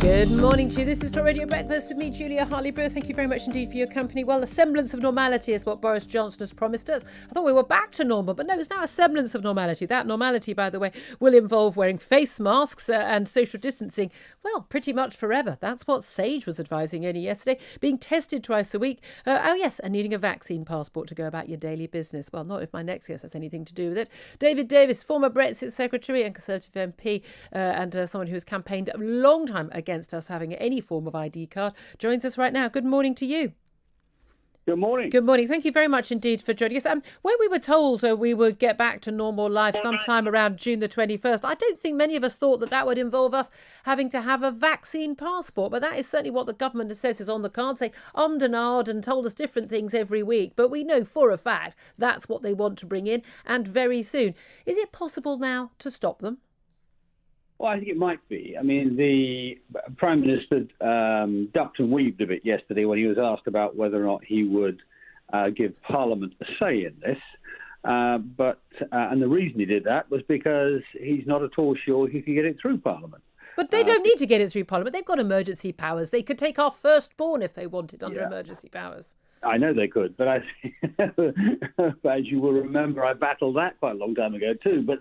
Good morning to you. This is talkRADIO Breakfast with me, Julia Hartley-Brewer. Thank you very much indeed for your company. Well, a semblance of normality is what Boris Johnson has promised us. I thought we were back to normal, but no, it's now a semblance of normality. That normality, by the way, will involve wearing face masks and social distancing, well, pretty much forever. That's what Sage was advising only yesterday. Being tested twice a week. And needing a vaccine passport to go about your daily business. Well, not if my next guest has anything to do with it. David Davis, former Brexit Secretary and Conservative MP, and someone who has campaigned a long time against us having any form of ID card, joins us right now. Good morning to you. Good morning. Good morning. Thank you very much indeed for joining us. When we were told we would get back to normal life sometime around June the 21st, I don't think many of us thought that would involve us having to have a vaccine passport. But that is certainly what the government says is on the card. They ummed and ahed and told us different things every week. But we know for a fact that's what they want to bring in, and very soon. Is it possible now to stop them? Well, I think it might be. I mean, the Prime Minister ducked and weaved a bit yesterday when he was asked about whether or not he would give Parliament a say in this. And the reason he did that was because he's not at all sure he can get it through Parliament. But they don't need to get it through Parliament. They've got emergency powers. They could take our firstborn if they wanted under emergency powers. I know they could, but as you will remember, I battled that quite a long time ago too. I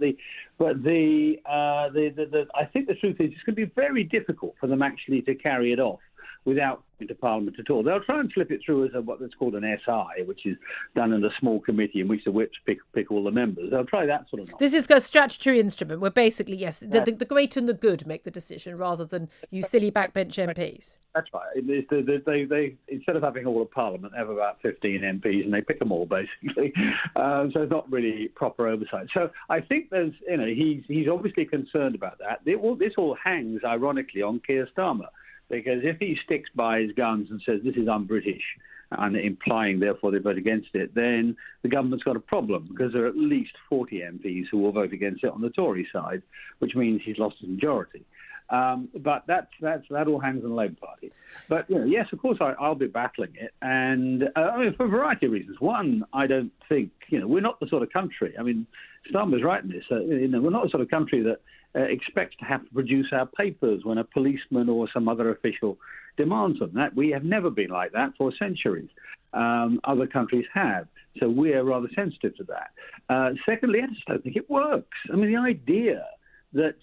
think the truth is it's going to be very difficult for them actually to carry it off without going to Parliament at all. They'll try and slip it through as what's called an SI, which is done in a small committee in which the whips pick all the members. They'll try that sort of nonsense. This is a statutory instrument where basically, yes, the great and the good make the decision rather than you silly backbench MPs. That's right. They instead of having all of Parliament, they have about 15 MPs and they pick them all basically. So it's not really proper oversight. So I think he's obviously concerned about that. This all hangs ironically on Keir Starmer. Because if he sticks by his guns and says this is un-British and implying therefore they vote against it, then the government's got a problem because there are at least 40 MPs who will vote against it on the Tory side, which means he's lost his majority. But that all hangs on the Labour Party. But yes, of course I'll be battling it, and for a variety of reasons. One, I don't think we're not the sort of country. I mean, Starmer's right in this. We're not the sort of country that expects to have to produce our papers when a policeman or some other official demands them. That we have never been like that for centuries. Other countries have, so we're rather sensitive to that. Secondly, I just don't think it works. I mean, the idea that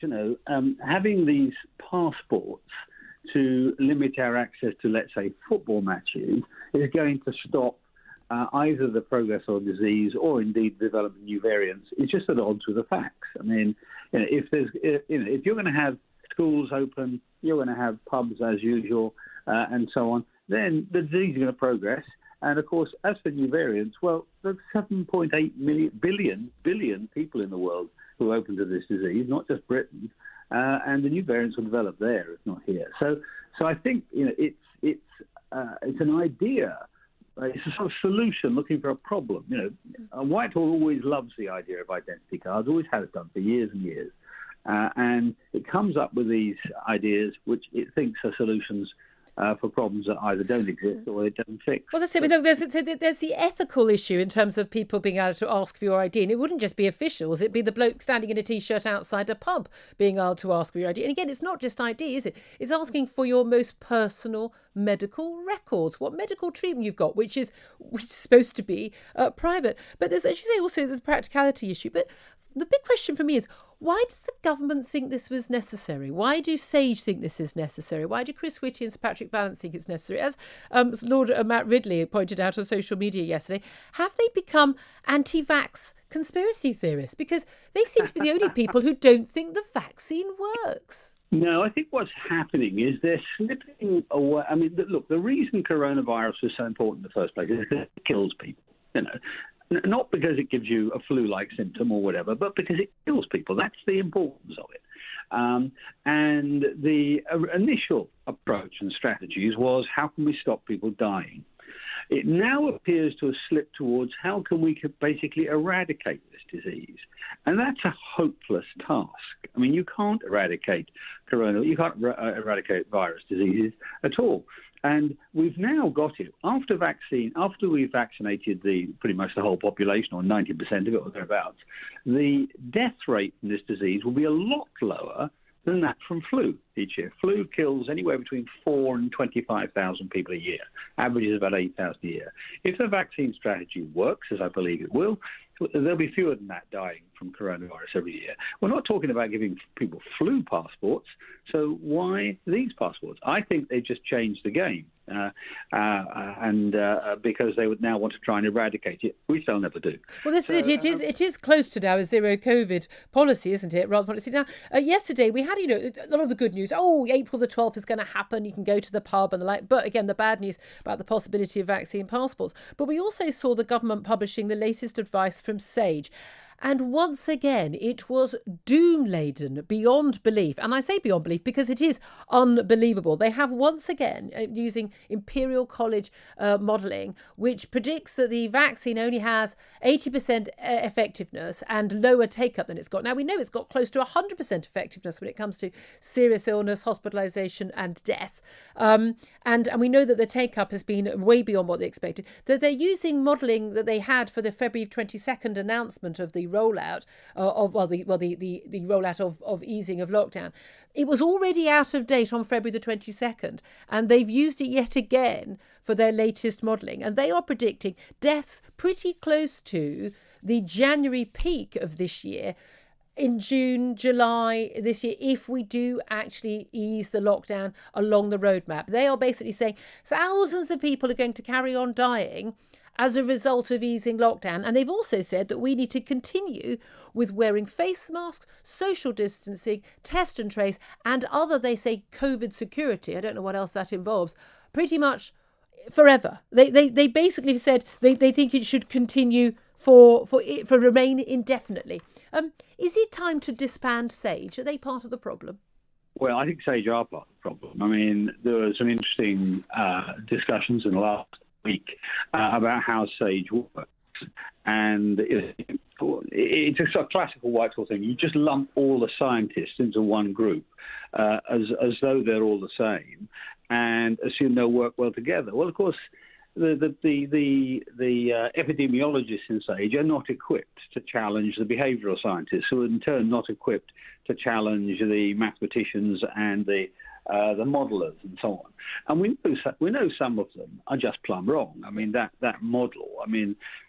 having these passports to limit our access to, let's say, football matches is going to stop either the progress of disease or indeed the development of new variants. It's just at odds with the facts. I mean, if you're going to have schools open, you're going to have pubs as usual, and so on, then the disease is going to progress. And of course, as for new variants, well, there's 7.8 billion people in the world who are open to this disease, not just Britain, and the new variants will develop there, if not here. So I think it's an idea. It's a sort of solution looking for a problem. Whitehall always loves the idea of identity cards, always has done for years and years. And it comes up with these ideas which it thinks are solutions for problems that either don't exist or it doesn't fix. Well, that's it. There's the ethical issue in terms of people being able to ask for your ID. And it wouldn't just be officials. It'd be the bloke standing in a T-shirt outside a pub being able to ask for your ID. And again, it's not just ID, is it? It's asking for your most personal medical records, what medical treatment you've got, which is supposed to be private. But there's, as you say, also the practicality issue. But the big question for me is, why does the government think this was necessary? Why do Sage think this is necessary? Why do Chris Whitty and Sir Patrick Vallance think it's necessary? As Lord Matt Ridley pointed out on social media yesterday, have they become anti-vax conspiracy theorists? Because they seem to be the only people who don't think the vaccine works. No, I think what's happening is they're slipping away. I mean, look, the reason coronavirus was so important in the first place is because it kills people, Not because it gives you a flu-like symptom or whatever, but because it kills people. That's the importance of it. And the initial approach and strategies was, how can we stop people dying? It now appears to have slipped towards, how can we basically eradicate this disease? And that's a hopeless task. I mean, you can't eradicate eradicate virus diseases at all. And we've now got it. After we've vaccinated pretty much the whole population, or 90% of it or thereabouts, the death rate in this disease will be a lot lower than that from flu each year. Flu kills anywhere between 4 and 25,000 people a year. Average is about 8,000 a year. If the vaccine strategy works, as I believe it will, there'll be fewer than that dying from coronavirus every year. We're not talking about giving people flu passports, so why these passports? I think they've just changed the game, because they would now want to try and eradicate it, which they'll never do. Well, this is it. It is close to now a zero COVID policy, isn't it? Rather policy. Now, yesterday we had, a lot of the good news. Oh, April the 12th is going to happen. You can go to the pub and the like. But again, the bad news about the possibility of vaccine passports. But we also saw the government publishing the latest advice from SAGE. And once again, it was doom-laden beyond belief. And I say beyond belief because it is unbelievable. They have once again, using Imperial College modelling, which predicts that the vaccine only has 80% effectiveness and lower take-up than it's got. Now, we know it's got close to 100% effectiveness when it comes to serious illness, hospitalisation and death. And we know that the take-up has been way beyond what they expected. So they're using modelling that they had for the February 22nd announcement of the rollout the rollout of easing of lockdown. It was already out of date on February the 22nd, and they've used it yet again for their latest modelling, and they are predicting deaths pretty close to the January peak of this year in June, July this year, if we do actually ease the lockdown along the roadmap. They are basically saying thousands of people are going to carry on dying as a result of easing lockdown. And they've also said that we need to continue with wearing face masks, social distancing, test and trace, and other, they say, COVID security. I don't know what else that involves. Pretty much forever. They basically said they think it should continue for remain indefinitely. Is it time to disband SAGE? Are they part of the problem? Well, I think SAGE are part of the problem. I mean, there were some interesting discussions in the last week about how SAGE works, and it's a sort of classical Whitehall thing. You just lump all the scientists into one group as though they're all the same, and assume they'll work well together. Well, of course, the epidemiologists in SAGE are not equipped to challenge the behavioural scientists, who are in turn not equipped to challenge the mathematicians and the modelers and so on. And we know some of them are just plumb wrong. I mean, that model,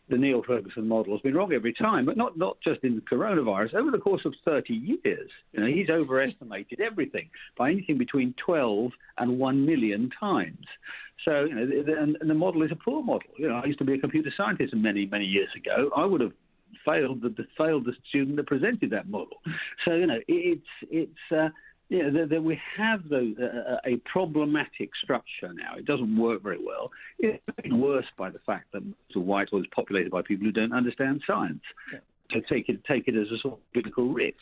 the Neil Ferguson model has been wrong every time, but not just in the coronavirus. Over the course of 30 years, he's overestimated everything by anything between 12 and 1 million times. So, and the model is a poor model. I used to be a computer scientist many, many years ago. I would have failed the student that presented that model. So, we have a problematic structure now. It doesn't work very well. It's been worse by the fact that Whitehall is populated by people who don't understand science. Yeah. So take it as a sort of biblical writ.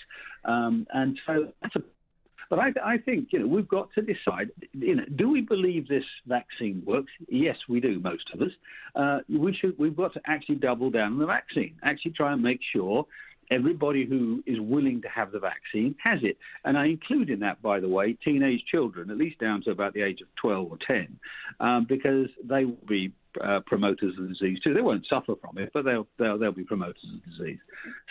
And so that's but I think, we've got to decide, do we believe this vaccine works? Yes, we do, most of us. We've got to actually double down on the vaccine, actually try and make sure everybody who is willing to have the vaccine has it. And I include in that, by the way, teenage children, at least down to about the age of 12 or 10, because they will be promoters of the disease too. They won't suffer from it, but they'll be promoters of the disease.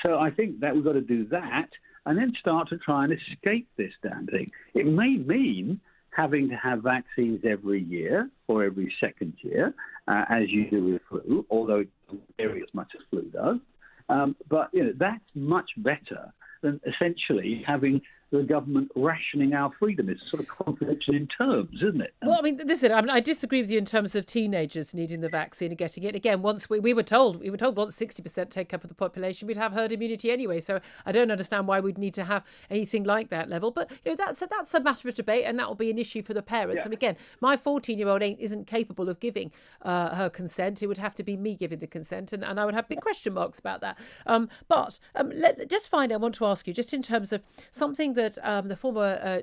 So I think that we've got to do that and then start to try and escape this damn thing. It may mean having to have vaccines every year or every second year, as you do with flu, although it doesn't vary as much as flu does. But that's much better than essentially having the government rationing our freedom. It's sort of contradiction in terms, isn't it? Well, I disagree with you in terms of teenagers needing the vaccine and getting it. Again, once we were told once 60% take up of the population, we'd have herd immunity anyway. So I don't understand why we'd need to have anything like that level. But that's a matter of debate, and that will be an issue for the parents. Yeah. And again, my 14-year-old isn't capable of giving her consent. It would have to be me giving the consent, and I would have big question marks about that. But I want to ask you, just in terms of something that the former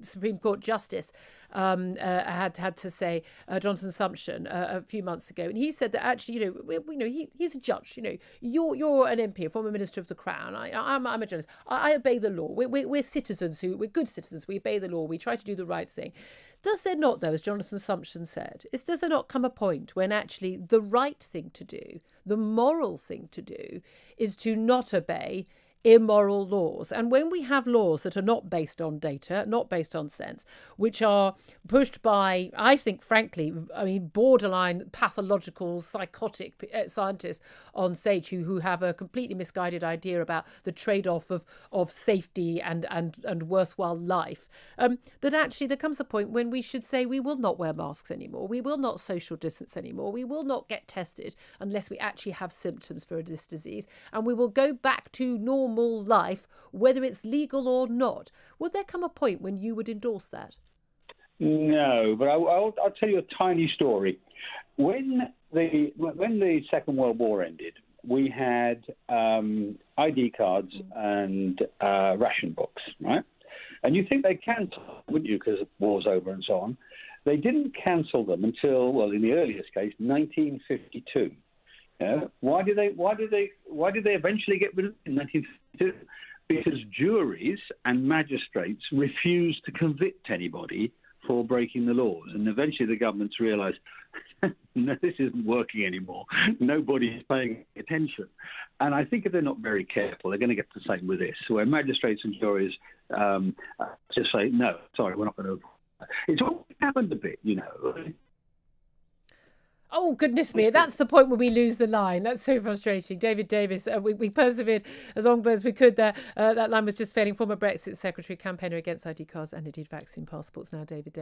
Supreme Court Justice had to say, Jonathan Sumption, a few months ago, and he said that actually, he's a judge. You're an MP, a former Minister of the Crown. I'm a journalist. I obey the law. We're citizens we're good citizens. We obey the law. We try to do the right thing. Does there not, though, as Jonathan Sumption said, does there not come a point when actually the right thing to do, the moral thing to do, is to not obey immoral laws. And when we have laws that are not based on data, not based on sense, which are pushed by, I think, frankly, borderline pathological, psychotic scientists on stage who have a completely misguided idea about the trade-off of safety and worthwhile life, that actually there comes a point when we should say we will not wear masks anymore, we will not social distance anymore, we will not get tested unless we actually have symptoms for this disease, and we will go back to normal life, whether it's legal or not. Would there come a point when you would endorse that? No, but I'll tell you a tiny story. When the Second World War ended, we had ID cards and ration books, right? And you think they cancelled, wouldn't you, because the war's over and so on? They didn't cancel them until, well, in the earliest case, 1952. Why did they eventually get rid of it in 1952? Because juries and magistrates refused to convict anybody for breaking the laws, and eventually the governments realised, no, this isn't working anymore. Nobody's paying attention, and I think if they're not very careful, they're going to get the same with this, where magistrates and juries just say, no, sorry, we're not going to. It's all happened a bit, you know. Oh, goodness me. That's the point where we lose the line. That's so frustrating. David Davis, we persevered as long as we could there. That line was just failing. Former Brexit Secretary, campaigner against ID cards and indeed vaccine passports now, David Davis.